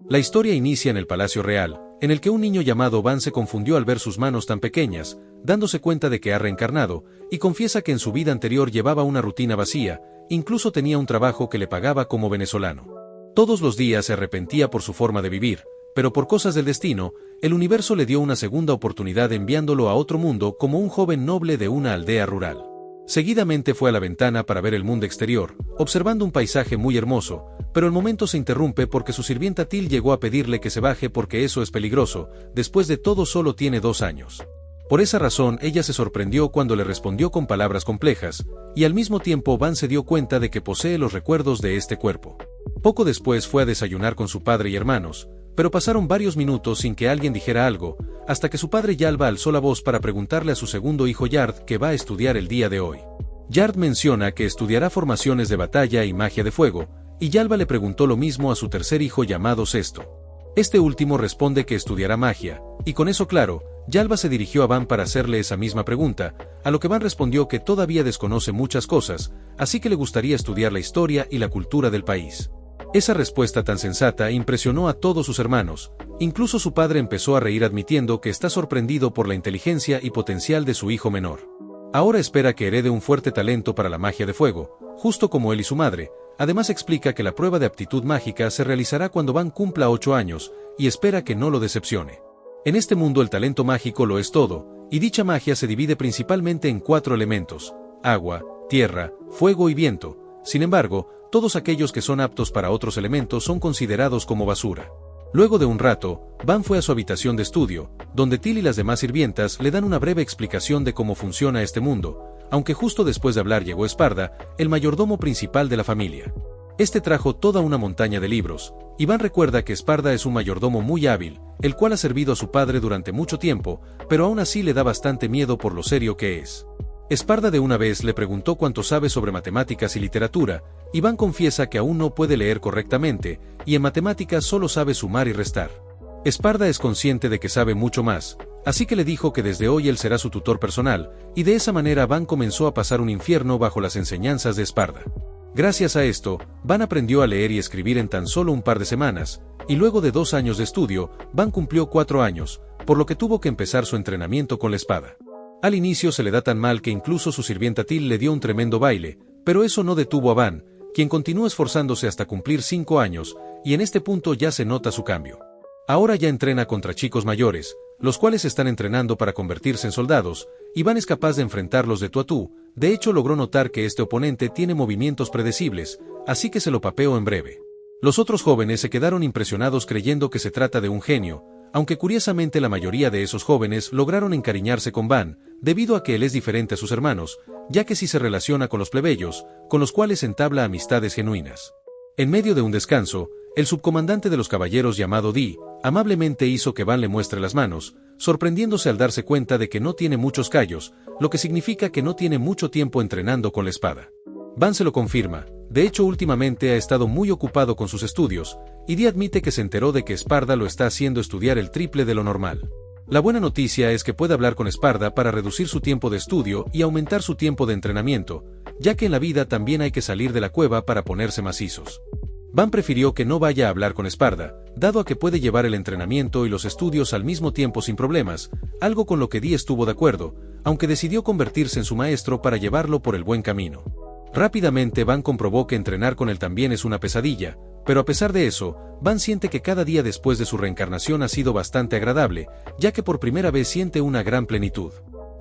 La historia inicia en el Palacio Real, en el que un niño llamado Van se confundió al ver sus manos tan pequeñas, dándose cuenta de que ha reencarnado, y confiesa que en su vida anterior llevaba una rutina vacía, incluso tenía un trabajo que le pagaba como venezolano. Todos los días se arrepentía por su forma de vivir, pero por cosas del destino, el universo le dio una segunda oportunidad enviándolo a otro mundo como un joven noble de una aldea rural. Seguidamente fue a la ventana para ver el mundo exterior, observando un paisaje muy hermoso, pero el momento se interrumpe porque su sirvienta Til llegó a pedirle que se baje porque eso es peligroso, después de todo solo tiene 2 años. Por esa razón ella se sorprendió cuando le respondió con palabras complejas, y al mismo tiempo Van se dio cuenta de que posee los recuerdos de este cuerpo. Poco después fue a desayunar con su padre y hermanos, pero pasaron varios minutos sin que alguien dijera algo, hasta que su padre Yalva alzó la voz para preguntarle a su segundo hijo Yard que va a estudiar el día de hoy. Yard menciona que estudiará formaciones de batalla y magia de fuego, y Yalva le preguntó lo mismo a su tercer hijo llamado Sesto. Este último responde que estudiará magia, y con eso claro, Yalva se dirigió a Van para hacerle esa misma pregunta, a lo que Van respondió que todavía desconoce muchas cosas, así que le gustaría estudiar la historia y la cultura del país. Esa respuesta tan sensata impresionó a todos sus hermanos, incluso su padre empezó a reír admitiendo que está sorprendido por la inteligencia y potencial de su hijo menor. Ahora espera que herede un fuerte talento para la magia de fuego, justo como él y su madre. Además explica que la prueba de aptitud mágica se realizará cuando Van cumpla 8 años, y espera que no lo decepcione. En este mundo el talento mágico lo es todo, y dicha magia se divide principalmente en 4 elementos: agua, tierra, fuego y viento. Sin embargo, todos aquellos que son aptos para otros elementos son considerados como basura. Luego de un rato, Van fue a su habitación de estudio, donde Til y las demás sirvientas le dan una breve explicación de cómo funciona este mundo, aunque justo después de hablar llegó Esparda, el mayordomo principal de la familia. Este trajo toda una montaña de libros, y Van recuerda que Esparda es un mayordomo muy hábil, el cual ha servido a su padre durante mucho tiempo, pero aún así le da bastante miedo por lo serio que es. Esparda de una vez le preguntó cuánto sabe sobre matemáticas y literatura, y Van confiesa que aún no puede leer correctamente, y en matemáticas solo sabe sumar y restar. Esparda es consciente de que sabe mucho más, así que le dijo que desde hoy él será su tutor personal, y de esa manera Van comenzó a pasar un infierno bajo las enseñanzas de Esparda. Gracias a esto, Van aprendió a leer y escribir en tan solo un par de semanas, y luego de 2 años de estudio, Van cumplió 4 años, por lo que tuvo que empezar su entrenamiento con la espada. Al inicio se le da tan mal que incluso su sirvienta Til le dio un tremendo baile, pero eso no detuvo a Van, quien continuó esforzándose hasta cumplir 5 años, y en este punto ya se nota su cambio. Ahora ya entrena contra chicos mayores, los cuales están entrenando para convertirse en soldados, y Van es capaz de enfrentarlos de tú a tú. De hecho logró notar que este oponente tiene movimientos predecibles, así que se lo papeó en breve. Los otros jóvenes se quedaron impresionados creyendo que se trata de un genio, aunque curiosamente la mayoría de esos jóvenes lograron encariñarse con Van, debido a que él es diferente a sus hermanos, ya que sí se relaciona con los plebeyos, con los cuales entabla amistades genuinas. En medio de un descanso, el subcomandante de los caballeros llamado Di, amablemente hizo que Van le muestre las manos, sorprendiéndose al darse cuenta de que no tiene muchos callos, lo que significa que no tiene mucho tiempo entrenando con la espada. Van se lo confirma, de hecho últimamente ha estado muy ocupado con sus estudios, y Di admite que se enteró de que Esparda lo está haciendo estudiar el triple de lo normal. La buena noticia es que puede hablar con Esparda para reducir su tiempo de estudio y aumentar su tiempo de entrenamiento, ya que en la vida también hay que salir de la cueva para ponerse macizos. Van prefirió que no vaya a hablar con Esparda, dado a que puede llevar el entrenamiento y los estudios al mismo tiempo sin problemas, algo con lo que Di estuvo de acuerdo, aunque decidió convertirse en su maestro para llevarlo por el buen camino. Rápidamente Van comprobó que entrenar con él también es una pesadilla, pero a pesar de eso, Van siente que cada día después de su reencarnación ha sido bastante agradable, ya que por primera vez siente una gran plenitud.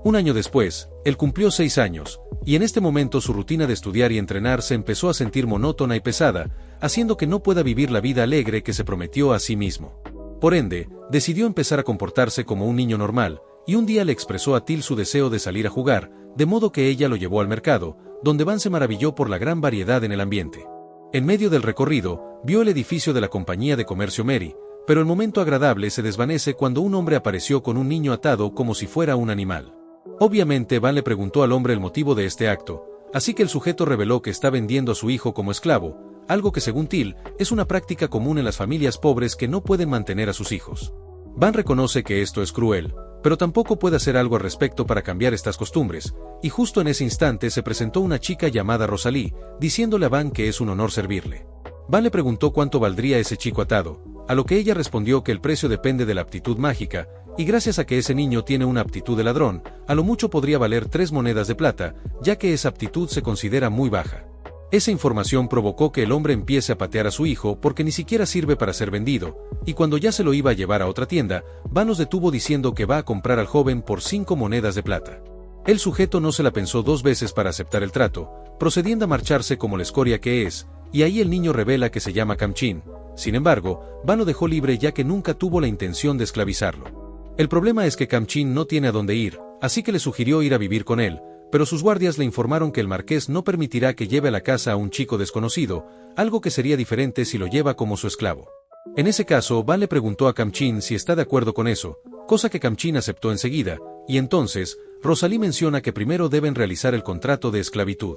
Un año después, él cumplió 6 años, y en este momento su rutina de estudiar y entrenar se empezó a sentir monótona y pesada, haciendo que no pueda vivir la vida alegre que se prometió a sí mismo. Por ende, decidió empezar a comportarse como un niño normal, y un día le expresó a Til su deseo de salir a jugar, de modo que ella lo llevó al mercado, donde Van se maravilló por la gran variedad en el ambiente. En medio del recorrido, vio el edificio de la compañía de comercio Mary, pero el momento agradable se desvanece cuando un hombre apareció con un niño atado como si fuera un animal. Obviamente Van le preguntó al hombre el motivo de este acto, así que el sujeto reveló que está vendiendo a su hijo como esclavo, algo que según Til, es una práctica común en las familias pobres que no pueden mantener a sus hijos. Van reconoce que esto es cruel, pero tampoco puede hacer algo al respecto para cambiar estas costumbres, y justo en ese instante se presentó una chica llamada Rosalie, diciéndole a Van que es un honor servirle. Van le preguntó cuánto valdría ese chico atado, a lo que ella respondió que el precio depende de la aptitud mágica, y gracias a que ese niño tiene una aptitud de ladrón, a lo mucho podría valer 3 monedas de plata, ya que esa aptitud se considera muy baja. Esa información provocó que el hombre empiece a patear a su hijo porque ni siquiera sirve para ser vendido, y cuando ya se lo iba a llevar a otra tienda, Van los detuvo diciendo que va a comprar al joven por 5 monedas de plata. El sujeto no se la pensó 2 veces para aceptar el trato, procediendo a marcharse como la escoria que es, y ahí el niño revela que se llama Kamchin. Sin embargo, Van lo dejó libre ya que nunca tuvo la intención de esclavizarlo. El problema es que Kamchin no tiene a dónde ir, así que le sugirió ir a vivir con él, pero sus guardias le informaron que el marqués no permitirá que lleve a la casa a un chico desconocido, algo que sería diferente si lo lleva como su esclavo. En ese caso, Van le preguntó a Kamchin si está de acuerdo con eso, cosa que Kamchin aceptó enseguida, y entonces, Rosalie menciona que primero deben realizar el contrato de esclavitud.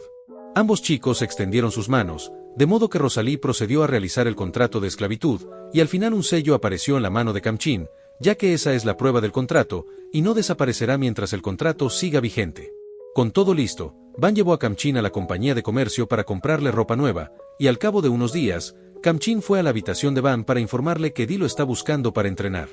Ambos chicos extendieron sus manos, de modo que Rosalie procedió a realizar el contrato de esclavitud, y al final un sello apareció en la mano de Kamchin, ya que esa es la prueba del contrato, y no desaparecerá mientras el contrato siga vigente. Con todo listo, Van llevó a Kamchin a la compañía de comercio para comprarle ropa nueva, y al cabo de unos días, Kamchin fue a la habitación de Van para informarle que Di lo está buscando para entrenar.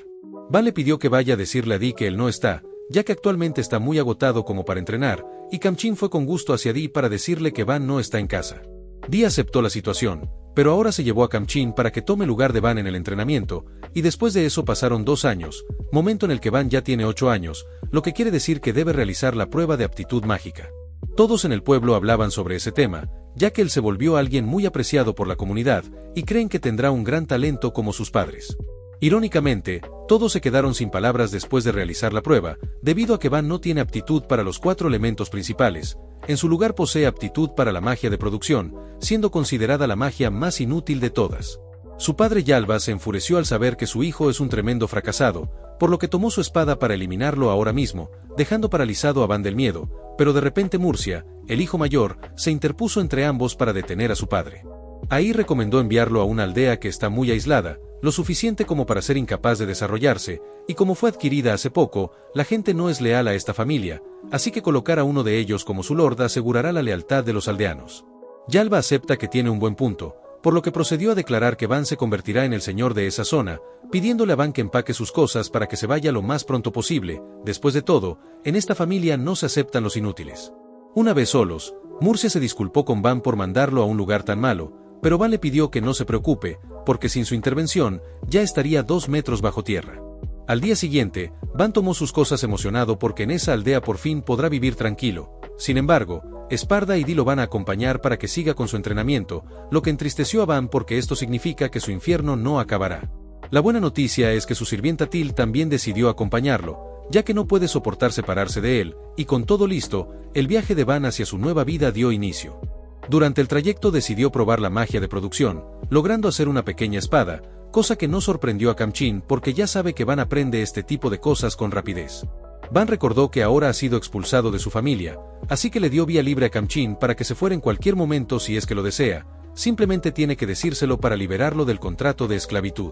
Van le pidió que vaya a decirle a Di que él no está, ya que actualmente está muy agotado como para entrenar, y Kamchin fue con gusto hacia Di para decirle que Van no está en casa. Di aceptó la situación, pero ahora se llevó a Kamchin para que tome lugar de Van en el entrenamiento, y después de eso pasaron 2 años, momento en el que Van ya tiene 8 años, lo que quiere decir que debe realizar la prueba de aptitud mágica. Todos en el pueblo hablaban sobre ese tema, ya que él se volvió alguien muy apreciado por la comunidad, y creen que tendrá un gran talento como sus padres. Irónicamente, todos se quedaron sin palabras después de realizar la prueba, debido a que Van no tiene aptitud para los 4 elementos principales. En su lugar posee aptitud para la magia de producción, siendo considerada la magia más inútil de todas. Su padre Yalva se enfureció al saber que su hijo es un tremendo fracasado, por lo que tomó su espada para eliminarlo ahora mismo, dejando paralizado a Van del miedo, pero de repente Murcia, el hijo mayor, se interpuso entre ambos para detener a su padre. Ahí recomendó enviarlo a una aldea que está muy aislada, lo suficiente como para ser incapaz de desarrollarse, y como fue adquirida hace poco, la gente no es leal a esta familia, así que colocar a uno de ellos como su lord asegurará la lealtad de los aldeanos. Yalva acepta que tiene un buen punto, por lo que procedió a declarar que Van se convertirá en el señor de esa zona, pidiéndole a Van que empaque sus cosas para que se vaya lo más pronto posible. Después de todo, en esta familia no se aceptan los inútiles. Una vez solos, Murcia se disculpó con Van por mandarlo a un lugar tan malo, pero Van le pidió que no se preocupe, porque sin su intervención, ya estaría 2 metros bajo tierra. Al día siguiente, Van tomó sus cosas emocionado porque en esa aldea por fin podrá vivir tranquilo. Sin embargo, Esparda y Di lo van a acompañar para que siga con su entrenamiento, lo que entristeció a Van porque esto significa que su infierno no acabará. La buena noticia es que su sirvienta Til también decidió acompañarlo, ya que no puede soportar separarse de él, y con todo listo, el viaje de Van hacia su nueva vida dio inicio. Durante el trayecto decidió probar la magia de producción, logrando hacer una pequeña espada, cosa que no sorprendió a Kamchin porque ya sabe que Van aprende este tipo de cosas con rapidez. Van recordó que ahora ha sido expulsado de su familia, así que le dio vía libre a Kamchin para que se fuera en cualquier momento si es que lo desea, simplemente tiene que decírselo para liberarlo del contrato de esclavitud.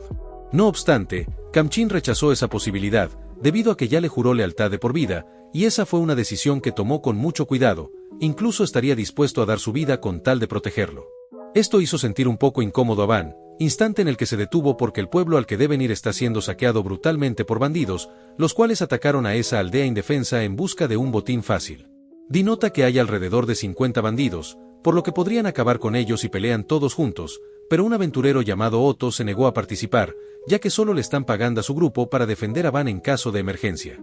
No obstante, Kamchin rechazó esa posibilidad, debido a que ya le juró lealtad de por vida, y esa fue una decisión que tomó con mucho cuidado, incluso estaría dispuesto a dar su vida con tal de protegerlo. Esto hizo sentir un poco incómodo a Van, instante en el que se detuvo porque el pueblo al que deben ir está siendo saqueado brutalmente por bandidos, los cuales atacaron a esa aldea indefensa en busca de un botín fácil. Di nota que hay alrededor de 50 bandidos, por lo que podrían acabar con ellos si pelean todos juntos, pero un aventurero llamado Otto se negó a participar, ya que solo le están pagando a su grupo para defender a Van en caso de emergencia.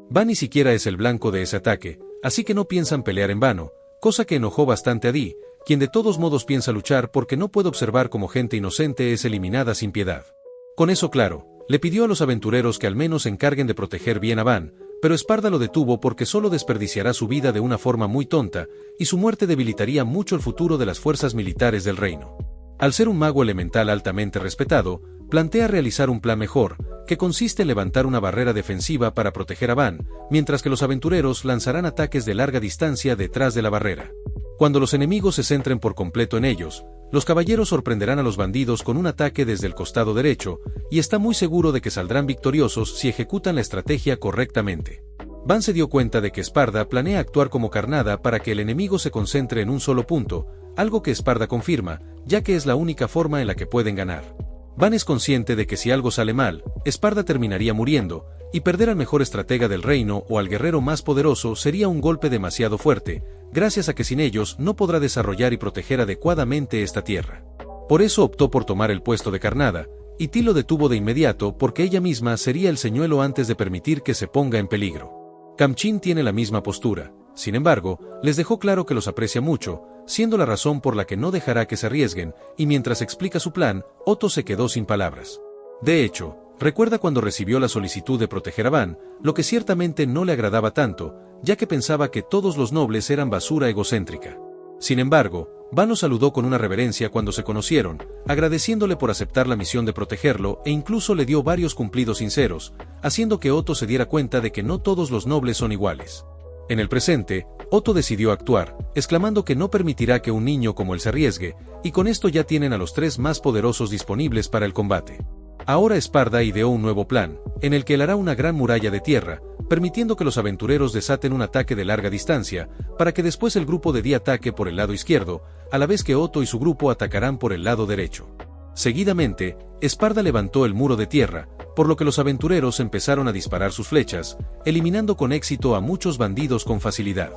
Van ni siquiera es el blanco de ese ataque, así que no piensan pelear en vano, cosa que enojó bastante a Di, quien de todos modos piensa luchar porque no puede observar cómo gente inocente es eliminada sin piedad. Con eso claro, le pidió a los aventureros que al menos se encarguen de proteger bien a Van, pero Esparda lo detuvo porque solo desperdiciará su vida de una forma muy tonta, y su muerte debilitaría mucho el futuro de las fuerzas militares del reino. Al ser un mago elemental altamente respetado, plantea realizar un plan mejor, que consiste en levantar una barrera defensiva para proteger a Van, mientras que los aventureros lanzarán ataques de larga distancia detrás de la barrera. Cuando los enemigos se centren por completo en ellos, los caballeros sorprenderán a los bandidos con un ataque desde el costado derecho, y está muy seguro de que saldrán victoriosos si ejecutan la estrategia correctamente. Van se dio cuenta de que Esparda planea actuar como carnada para que el enemigo se concentre en un solo punto, algo que Esparda confirma, ya que es la única forma en la que pueden ganar. Van es consciente de que si algo sale mal, Esparda terminaría muriendo, y perder al mejor estratega del reino o al guerrero más poderoso sería un golpe demasiado fuerte, gracias a que sin ellos no podrá desarrollar y proteger adecuadamente esta tierra. Por eso optó por tomar el puesto de Carnada, y Ty lo detuvo de inmediato porque ella misma sería el señuelo antes de permitir que se ponga en peligro. Khamchín tiene la misma postura, sin embargo, les dejó claro que los aprecia mucho, siendo la razón por la que no dejará que se arriesguen, y mientras explica su plan, Otto se quedó sin palabras. De hecho, recuerda cuando recibió la solicitud de proteger a Van, lo que ciertamente no le agradaba tanto, ya que pensaba que todos los nobles eran basura egocéntrica. Sin embargo, Van lo saludó con una reverencia cuando se conocieron, agradeciéndole por aceptar la misión de protegerlo e incluso le dio varios cumplidos sinceros, haciendo que Otto se diera cuenta de que no todos los nobles son iguales. En el presente, Otto decidió actuar, exclamando que no permitirá que un niño como él se arriesgue, y con esto ya tienen a los 3 más poderosos disponibles para el combate. Ahora Esparda ideó un nuevo plan, en el que él hará una gran muralla de tierra, permitiendo que los aventureros desaten un ataque de larga distancia, para que después el grupo de Dee ataque por el lado izquierdo, a la vez que Otto y su grupo atacarán por el lado derecho. Seguidamente, Esparda levantó el muro de tierra, por lo que los aventureros empezaron a disparar sus flechas, eliminando con éxito a muchos bandidos con facilidad.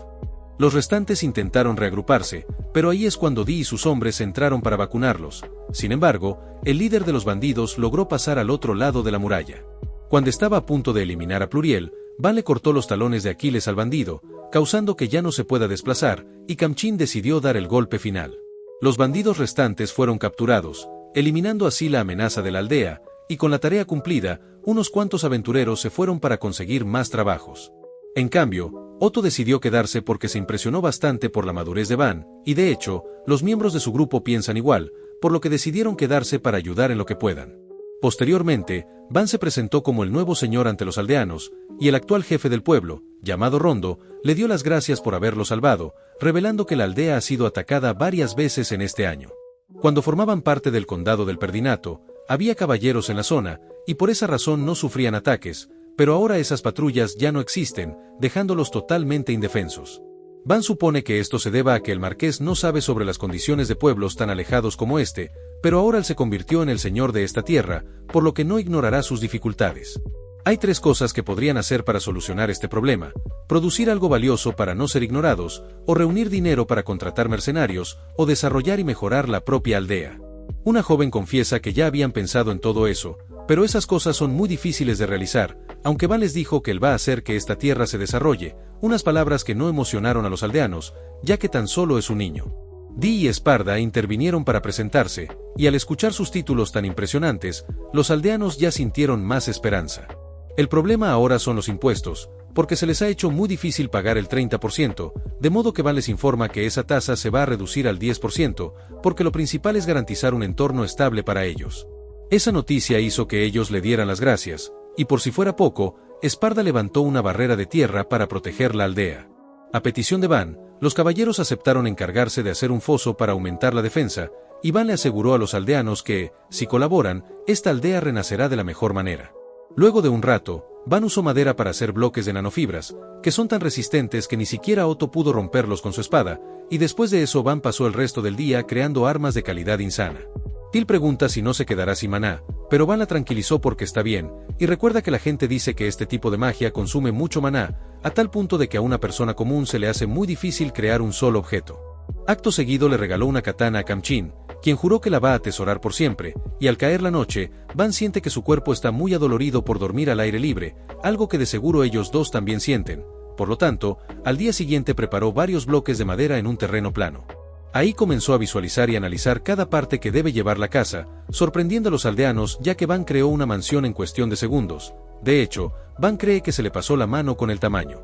Los restantes intentaron reagruparse, pero ahí es cuando Dee y sus hombres entraron para vacunarlos. Sin embargo, el líder de los bandidos logró pasar al otro lado de la muralla. Cuando estaba a punto de eliminar a Pluriel, Van le cortó los talones de Aquiles al bandido, causando que ya no se pueda desplazar, y Khamchín decidió dar el golpe final. Los bandidos restantes fueron capturados, eliminando así la amenaza de la aldea, y con la tarea cumplida, unos cuantos aventureros se fueron para conseguir más trabajos. En cambio, Otto decidió quedarse porque se impresionó bastante por la madurez de Van, y de hecho, los miembros de su grupo piensan igual, por lo que decidieron quedarse para ayudar en lo que puedan. Posteriormente, Van se presentó como el nuevo señor ante los aldeanos, y el actual jefe del pueblo, llamado Rondo, le dio las gracias por haberlo salvado, revelando que la aldea ha sido atacada varias veces en este año. Cuando formaban parte del condado del Perdinato, había caballeros en la zona, y por esa razón no sufrían ataques, pero ahora esas patrullas ya no existen, dejándolos totalmente indefensos. Van supone que esto se deba a que el marqués no sabe sobre las condiciones de pueblos tan alejados como este, pero ahora él se convirtió en el señor de esta tierra, por lo que no ignorará sus dificultades. Hay 3 cosas que podrían hacer para solucionar este problema: producir algo valioso para no ser ignorados, o reunir dinero para contratar mercenarios, o desarrollar y mejorar la propia aldea. Una joven confiesa que ya habían pensado en todo eso, pero esas cosas son muy difíciles de realizar, aunque Van les dijo que él va a hacer que esta tierra se desarrolle, unas palabras que no emocionaron a los aldeanos, ya que tan solo es un niño. Dee y Esparda intervinieron para presentarse, y al escuchar sus títulos tan impresionantes, los aldeanos ya sintieron más esperanza. El problema ahora son los impuestos, porque se les ha hecho muy difícil pagar el 30%, de modo que Van les informa que esa tasa se va a reducir al 10%, porque lo principal es garantizar un entorno estable para ellos. Esa noticia hizo que ellos le dieran las gracias, y por si fuera poco, Esparda levantó una barrera de tierra para proteger la aldea. A petición de Van, los caballeros aceptaron encargarse de hacer un foso para aumentar la defensa, y Van le aseguró a los aldeanos que, si colaboran, esta aldea renacerá de la mejor manera. Luego de un rato, Van usó madera para hacer bloques de nanofibras, que son tan resistentes que ni siquiera Otto pudo romperlos con su espada, y después de eso Van pasó el resto del día creando armas de calidad insana. Tyl pregunta si no se quedará sin maná, pero Van la tranquilizó porque está bien, y recuerda que la gente dice que este tipo de magia consume mucho maná, a tal punto de que a una persona común se le hace muy difícil crear un solo objeto. Acto seguido le regaló una katana a Khamchín, quien juró que la va a atesorar por siempre, y al caer la noche, Van siente que su cuerpo está muy adolorido por dormir al aire libre, algo que de seguro ellos dos también sienten. Por lo tanto, al día siguiente preparó varios bloques de madera en un terreno plano. Ahí comenzó a visualizar y analizar cada parte que debe llevar la casa, sorprendiendo a los aldeanos ya que Van creó una mansión en cuestión de segundos. De hecho, Van cree que se le pasó la mano con el tamaño.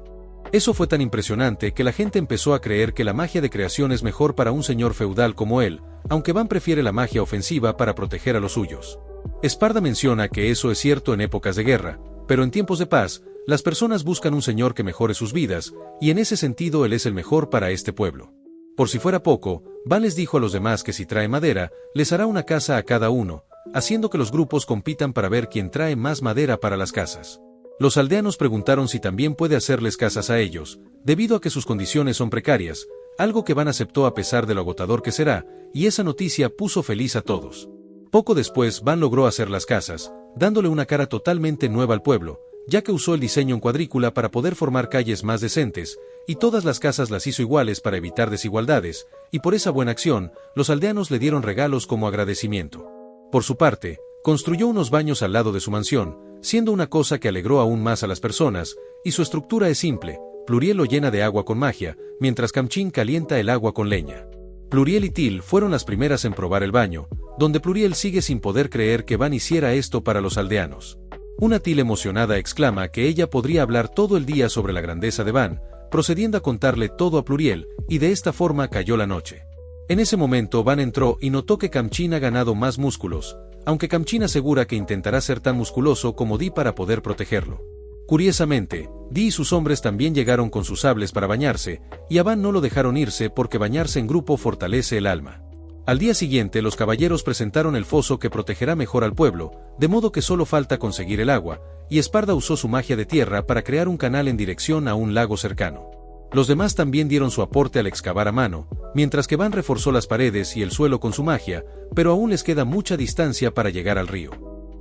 Eso fue tan impresionante que la gente empezó a creer que la magia de creación es mejor para un señor feudal como él, aunque Van prefiere la magia ofensiva para proteger a los suyos. Esparda menciona que eso es cierto en épocas de guerra, pero en tiempos de paz, las personas buscan un señor que mejore sus vidas, y en ese sentido él es el mejor para este pueblo. Por si fuera poco, Van les dijo a los demás que si trae madera, les hará una casa a cada uno, haciendo que los grupos compitan para ver quién trae más madera para las casas. Los aldeanos preguntaron si también puede hacerles casas a ellos, debido a que sus condiciones son precarias, algo que Van aceptó a pesar de lo agotador que será, y esa noticia puso feliz a todos. Poco después Van logró hacer las casas, dándole una cara totalmente nueva al pueblo, ya que usó el diseño en cuadrícula para poder formar calles más decentes, y todas las casas las hizo iguales para evitar desigualdades, y por esa buena acción, los aldeanos le dieron regalos como agradecimiento. Por su parte, construyó unos baños al lado de su mansión, siendo una cosa que alegró aún más a las personas, y su estructura es simple. Pluriel lo llena de agua con magia, mientras Kamchin calienta el agua con leña. Pluriel y Til fueron las primeras en probar el baño, donde Pluriel sigue sin poder creer que Van hiciera esto para los aldeanos. Una Til emocionada exclama que ella podría hablar todo el día sobre la grandeza de Van, procediendo a contarle todo a Pluriel, y de esta forma cayó la noche. En ese momento Van entró y notó que Kamchin ha ganado más músculos, aunque Kamchin asegura que intentará ser tan musculoso como Di para poder protegerlo. Curiosamente, Di y sus hombres también llegaron con sus sables para bañarse, y a Van no lo dejaron irse porque bañarse en grupo fortalece el alma. Al día siguiente los caballeros presentaron el foso que protegerá mejor al pueblo, de modo que solo falta conseguir el agua, y Esparda usó su magia de tierra para crear un canal en dirección a un lago cercano. Los demás también dieron su aporte al excavar a mano, mientras que Van reforzó las paredes y el suelo con su magia, pero aún les queda mucha distancia para llegar al río.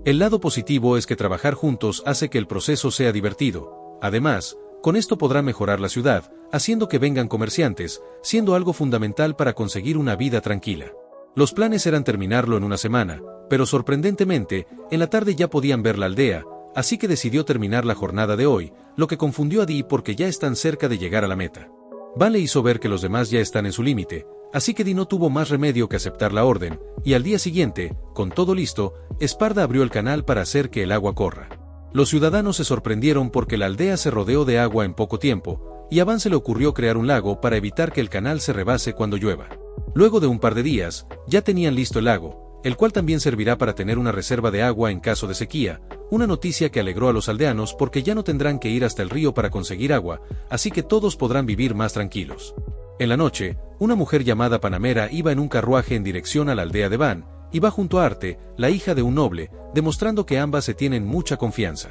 El lado positivo es que trabajar juntos hace que el proceso sea divertido. Además, con esto podrá mejorar la ciudad, haciendo que vengan comerciantes, siendo algo fundamental para conseguir una vida tranquila. Los planes eran terminarlo en una semana, pero sorprendentemente, en la tarde ya podían ver la aldea, así que decidió terminar la jornada de hoy, lo que confundió a Di porque ya están cerca de llegar a la meta. Van le hizo ver que los demás ya están en su límite, así que Di no tuvo más remedio que aceptar la orden, y al día siguiente, con todo listo, Esparda abrió el canal para hacer que el agua corra. Los ciudadanos se sorprendieron porque la aldea se rodeó de agua en poco tiempo, y a Van se le ocurrió crear un lago para evitar que el canal se rebase cuando llueva. Luego de un par de días, ya tenían listo el lago, el cual también servirá para tener una reserva de agua en caso de sequía, una noticia que alegró a los aldeanos porque ya no tendrán que ir hasta el río para conseguir agua, así que todos podrán vivir más tranquilos. En la noche, una mujer llamada Panamera iba en un carruaje en dirección a la aldea de Van, y va junto a Arte, la hija de un noble, demostrando que ambas se tienen mucha confianza.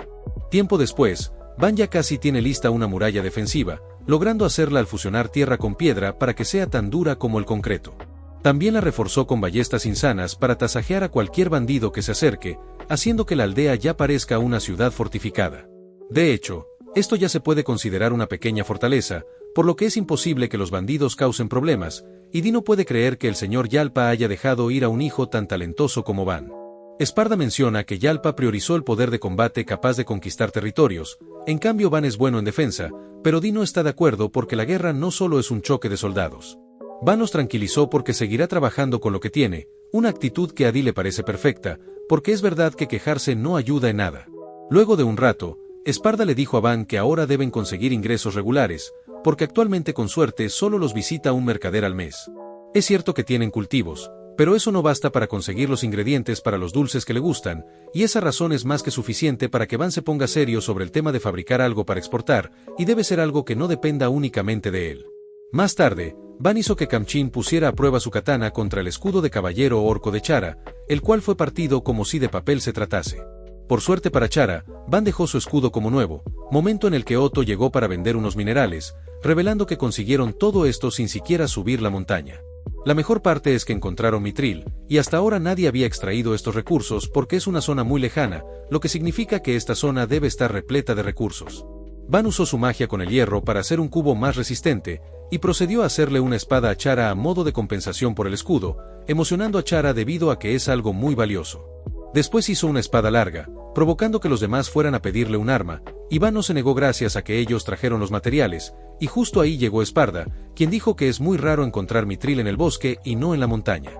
Tiempo después, Van ya casi tiene lista una muralla defensiva, logrando hacerla al fusionar tierra con piedra para que sea tan dura como el concreto. También la reforzó con ballestas insanas para tasajear a cualquier bandido que se acerque, haciendo que la aldea ya parezca una ciudad fortificada. De hecho, esto ya se puede considerar una pequeña fortaleza, por lo que es imposible que los bandidos causen problemas, y Di no puede creer que el señor Yalpa haya dejado ir a un hijo tan talentoso como Van. Esparda menciona que Yalpa priorizó el poder de combate capaz de conquistar territorios, en cambio Van es bueno en defensa, pero Di no está de acuerdo porque la guerra no solo es un choque de soldados. Van los tranquilizó porque seguirá trabajando con lo que tiene, una actitud que a Di le parece perfecta, porque es verdad que quejarse no ayuda en nada. Luego de un rato, Esparda le dijo a Van que ahora deben conseguir ingresos regulares, porque actualmente con suerte solo los visita un mercader al mes. Es cierto que tienen cultivos, pero eso no basta para conseguir los ingredientes para los dulces que le gustan, y esa razón es más que suficiente para que Van se ponga serio sobre el tema de fabricar algo para exportar, y debe ser algo que no dependa únicamente de él. Más tarde, Van hizo que Kamchin pusiera a prueba su katana contra el escudo de caballero orco de Chara, el cual fue partido como si de papel se tratase. Por suerte para Chara, Van dejó su escudo como nuevo, momento en el que Otto llegó para vender unos minerales, revelando que consiguieron todo esto sin siquiera subir la montaña. La mejor parte es que encontraron mitril, y hasta ahora nadie había extraído estos recursos porque es una zona muy lejana, lo que significa que esta zona debe estar repleta de recursos. Van usó su magia con el hierro para hacer un cubo más resistente, y procedió a hacerle una espada a Chara a modo de compensación por el escudo, emocionando a Chara debido a que es algo muy valioso. Después hizo una espada larga, provocando que los demás fueran a pedirle un arma, y Van no se negó gracias a que ellos trajeron los materiales, y justo ahí llegó Esparda, quien dijo que es muy raro encontrar mitril en el bosque y no en la montaña.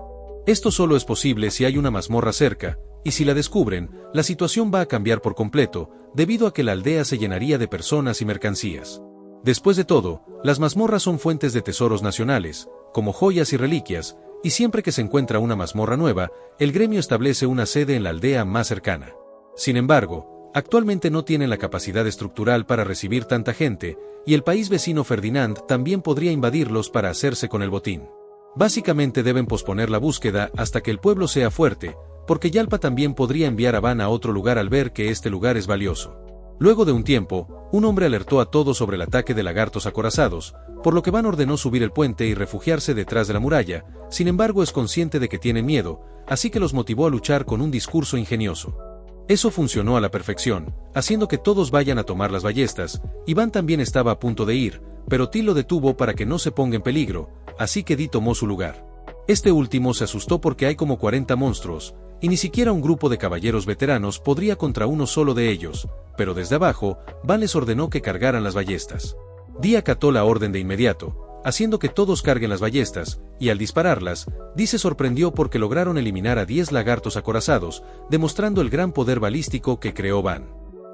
Esto solo es posible si hay una mazmorra cerca, y si la descubren, la situación va a cambiar por completo, debido a que la aldea se llenaría de personas y mercancías. Después de todo, las mazmorras son fuentes de tesoros nacionales, como joyas y reliquias, y siempre que se encuentra una mazmorra nueva, el gremio establece una sede en la aldea más cercana. Sin embargo, actualmente no tienen la capacidad estructural para recibir tanta gente, y el país vecino Ferdinand también podría invadirlos para hacerse con el botín. Básicamente deben posponer la búsqueda hasta que el pueblo sea fuerte, porque Yalpa también podría enviar a Van a otro lugar al ver que este lugar es valioso. Luego de un tiempo, un hombre alertó a todos sobre el ataque de lagartos acorazados, por lo que Van ordenó subir el puente y refugiarse detrás de la muralla. Sin embargo, es consciente de que tienen miedo, así que los motivó a luchar con un discurso ingenioso. Eso funcionó a la perfección, haciendo que todos vayan a tomar las ballestas, y Van también estaba a punto de ir, pero Till lo detuvo para que no se ponga en peligro, así que Dee tomó su lugar. Este último se asustó porque hay como 40 monstruos, y ni siquiera un grupo de caballeros veteranos podría contra uno solo de ellos, pero desde abajo, Van les ordenó que cargaran las ballestas. Dee acató la orden de inmediato, haciendo que todos carguen las ballestas, y al dispararlas, Dee se sorprendió porque lograron eliminar a 10 lagartos acorazados, demostrando el gran poder balístico que creó Van.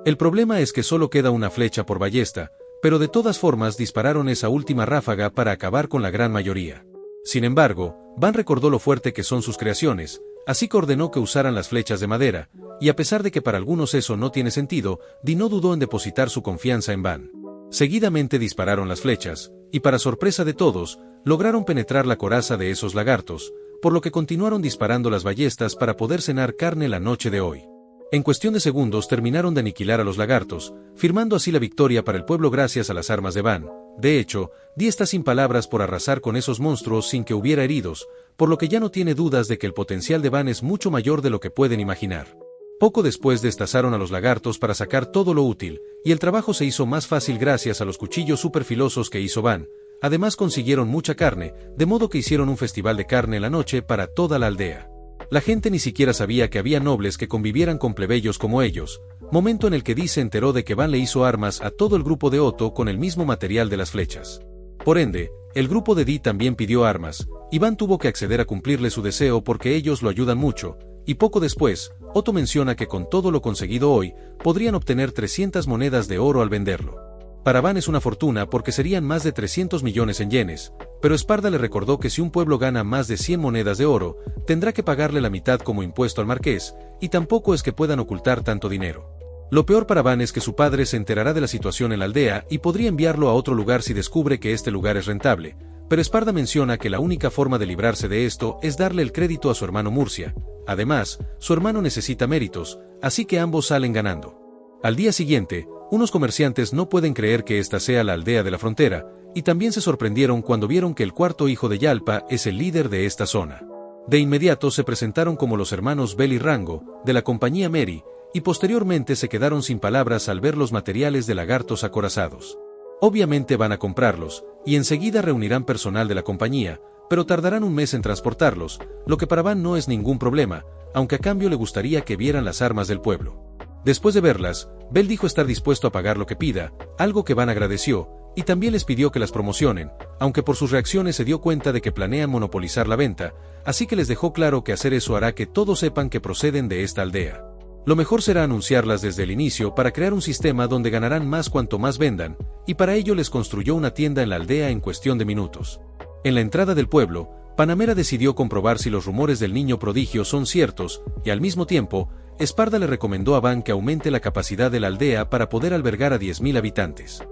El problema es que solo queda una flecha por ballesta, pero de todas formas dispararon esa última ráfaga para acabar con la gran mayoría. Sin embargo, Van recordó lo fuerte que son sus creaciones, así que ordenó que usaran las flechas de madera, y a pesar de que para algunos eso no tiene sentido, Dee no dudó en depositar su confianza en Van. Seguidamente dispararon las flechas, y para sorpresa de todos, lograron penetrar la coraza de esos lagartos, por lo que continuaron disparando las ballestas para poder cenar carne la noche de hoy. En cuestión de segundos terminaron de aniquilar a los lagartos, firmando así la victoria para el pueblo gracias a las armas de Van. De hecho, Dee está sin palabras por arrasar con esos monstruos sin que hubiera heridos, por lo que ya no tiene dudas de que el potencial de Van es mucho mayor de lo que pueden imaginar. Poco después destazaron a los lagartos para sacar todo lo útil, y el trabajo se hizo más fácil gracias a los cuchillos superfilosos que hizo Van. Además consiguieron mucha carne, de modo que hicieron un festival de carne en la noche para toda la aldea. La gente ni siquiera sabía que había nobles que convivieran con plebeyos como ellos, momento en el que Dee se enteró de que Van le hizo armas a todo el grupo de Otto con el mismo material de las flechas. Por ende, el grupo de Dee también pidió armas, y Van tuvo que acceder a cumplirle su deseo porque ellos lo ayudan mucho, y poco después, Otto menciona que con todo lo conseguido hoy, podrían obtener 300 monedas de oro al venderlo. Para Van es una fortuna porque serían más de 300 millones en yenes, pero Esparda le recordó que si un pueblo gana más de 100 monedas de oro, tendrá que pagarle la mitad como impuesto al marqués, y tampoco es que puedan ocultar tanto dinero. Lo peor para Van es que su padre se enterará de la situación en la aldea y podría enviarlo a otro lugar si descubre que este lugar es rentable, pero Esparda menciona que la única forma de librarse de esto es darle el crédito a su hermano Murcia. Además, su hermano necesita méritos, así que ambos salen ganando. Al día siguiente, unos comerciantes no pueden creer que esta sea la aldea de la frontera, y también se sorprendieron cuando vieron que el cuarto hijo de Yalpa es el líder de esta zona. De inmediato se presentaron como los hermanos Bel y Rango, de la compañía Mary, y posteriormente se quedaron sin palabras al ver los materiales de lagartos acorazados. Obviamente van a comprarlos, y enseguida reunirán personal de la compañía, pero tardarán un mes en transportarlos, lo que para Van no es ningún problema, aunque a cambio le gustaría que vieran las armas del pueblo. Después de verlas, Bel dijo estar dispuesto a pagar lo que pida, algo que Van agradeció, y también les pidió que las promocionen, aunque por sus reacciones se dio cuenta de que planean monopolizar la venta, así que les dejó claro que hacer eso hará que todos sepan que proceden de esta aldea. Lo mejor será anunciarlas desde el inicio para crear un sistema donde ganarán más cuanto más vendan, y para ello les construyó una tienda en la aldea en cuestión de minutos. En la entrada del pueblo, Panamera decidió comprobar si los rumores del niño prodigio son ciertos, y al mismo tiempo, Esparda le recomendó a Van que aumente la capacidad de la aldea para poder albergar a 10.000 habitantes.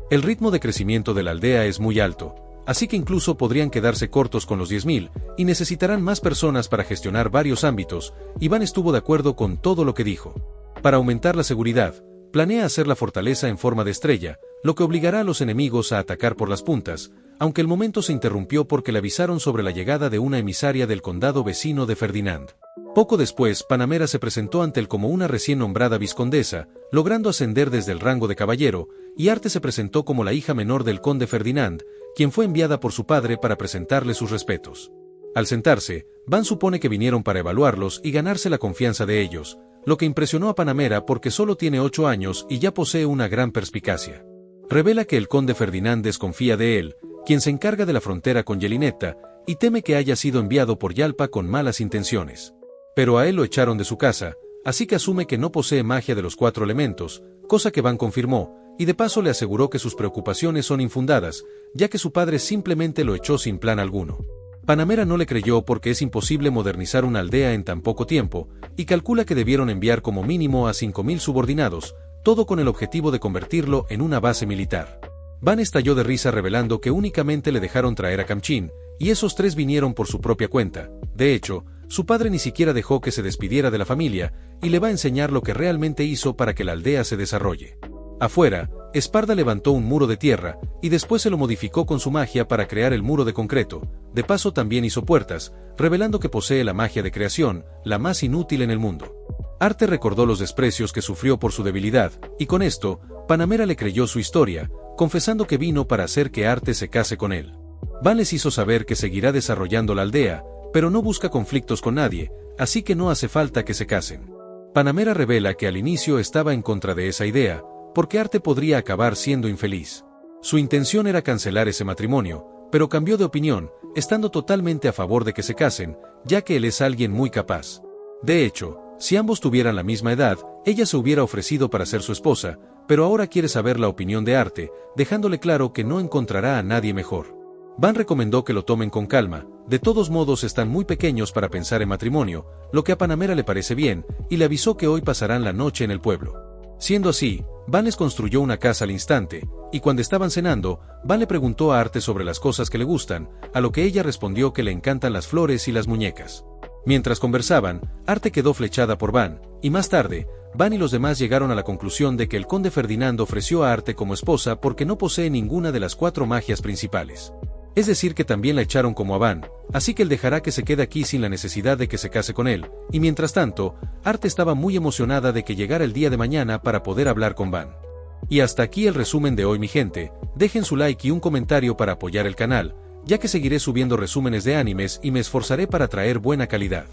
El ritmo de crecimiento de la aldea es muy alto, así que incluso podrían quedarse cortos con los 10.000, y necesitarán más personas para gestionar varios ámbitos, y Van estuvo de acuerdo con todo lo que dijo. Para aumentar la seguridad, planea hacer la fortaleza en forma de estrella, lo que obligará a los enemigos a atacar por las puntas, aunque el momento se interrumpió porque le avisaron sobre la llegada de una emisaria del condado vecino de Ferdinand. Poco después, Panamera se presentó ante él como una recién nombrada viscondesa, logrando ascender desde el rango de caballero, y Arte se presentó como la hija menor del conde Ferdinand, quien fue enviada por su padre para presentarle sus respetos. Al sentarse, Van supone que vinieron para evaluarlos y ganarse la confianza de ellos, lo que impresionó a Panamera porque solo tiene 8 años y ya posee una gran perspicacia. Revela que el conde Ferdinand desconfía de él, quien se encarga de la frontera con Yelinetta, y teme que haya sido enviado por Yalpa con malas intenciones. Pero a él lo echaron de su casa, así que asume que no posee magia de los 4 elementos, cosa que Van confirmó, y de paso le aseguró que sus preocupaciones son infundadas, ya que su padre simplemente lo echó sin plan alguno. Panamera no le creyó porque es imposible modernizar una aldea en tan poco tiempo, y calcula que debieron enviar como mínimo a 5.000 subordinados, todo con el objetivo de convertirlo en una base militar. Van estalló de risa revelando que únicamente le dejaron traer a Kamchin, y esos 3 vinieron por su propia cuenta. De hecho, su padre ni siquiera dejó que se despidiera de la familia, y le va a enseñar lo que realmente hizo para que la aldea se desarrolle. Afuera, Esparda levantó un muro de tierra, y después se lo modificó con su magia para crear el muro de concreto. De paso también hizo puertas, revelando que posee la magia de creación, la más inútil en el mundo. Arte recordó los desprecios que sufrió por su debilidad, y con esto, Panamera le creyó su historia, confesando que vino para hacer que Arte se case con él. Van les hizo saber que seguirá desarrollando la aldea, pero no busca conflictos con nadie, así que no hace falta que se casen. Panamera revela que al inicio estaba en contra de esa idea, porque Arte podría acabar siendo infeliz. Su intención era cancelar ese matrimonio, pero cambió de opinión, estando totalmente a favor de que se casen, ya que él es alguien muy capaz. De hecho, si ambos tuvieran la misma edad, ella se hubiera ofrecido para ser su esposa, pero ahora quiere saber la opinión de Arte, dejándole claro que no encontrará a nadie mejor. Van recomendó que lo tomen con calma, de todos modos están muy pequeños para pensar en matrimonio, lo que a Panamera le parece bien, y le avisó que hoy pasarán la noche en el pueblo. Siendo así, Van les construyó una casa al instante, y cuando estaban cenando, Van le preguntó a Arte sobre las cosas que le gustan, a lo que ella respondió que le encantan las flores y las muñecas. Mientras conversaban, Arte quedó flechada por Van, y más tarde, Van y los demás llegaron a la conclusión de que el conde Ferdinando ofreció a Arte como esposa porque no posee ninguna de las 4 magias principales. Es decir que también la echaron como a Van, así que él dejará que se quede aquí sin la necesidad de que se case con él, y mientras tanto, Arte estaba muy emocionada de que llegara el día de mañana para poder hablar con Van. Y hasta aquí el resumen de hoy mi gente, dejen su like y un comentario para apoyar el canal, ya que seguiré subiendo resúmenes de animes y me esforzaré para traer buena calidad.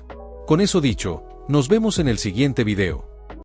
Con eso dicho, nos vemos en el siguiente video.